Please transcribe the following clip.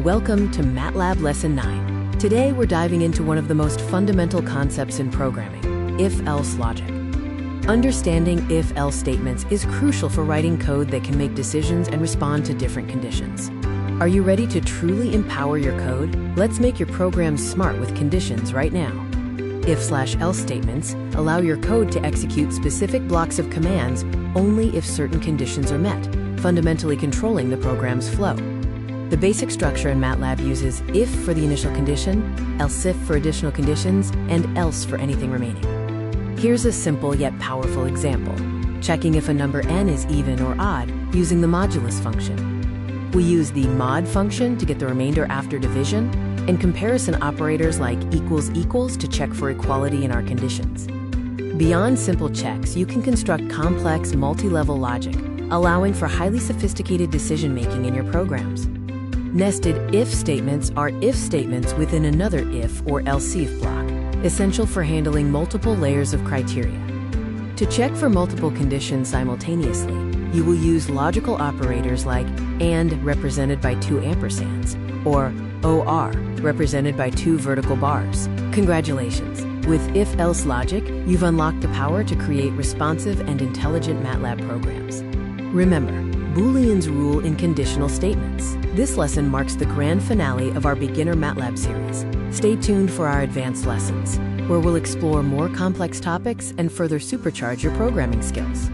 Welcome to MATLAB Lesson 9. Today we're diving into one of the most fundamental concepts in programming, if-else logic. Understanding if-else statements is crucial for writing code that can make decisions and respond to different conditions. Are you ready to truly empower your code? Let's make your program smart with conditions right now. If/else statements allow your code to execute specific blocks of commands only if certain conditions are met, fundamentally controlling the program's flow. The basic structure in MATLAB uses if for the initial condition, elseif for additional conditions, and else for anything remaining. Here's a simple yet powerful example, checking if a number n is even or odd using the modulus function. We use the mod function to get the remainder after division, and comparison operators like equals equals to check for equality in our conditions. Beyond simple checks, you can construct complex multi-level logic, allowing for highly sophisticated decision-making in your programs. Nested if statements are if statements within another if or elseif block, essential for handling multiple layers of criteria. To check for multiple conditions simultaneously, you will use logical operators like AND represented by 2 ampersands, or OR represented by 2 vertical bars. Congratulations! With if-else logic, you've unlocked the power to create responsive and intelligent MATLAB programs. Remember, Booleans rule in conditional statements. This lesson marks the grand finale of our beginner MATLAB series. Stay tuned for our advanced lessons, where we'll explore more complex topics and further supercharge your programming skills.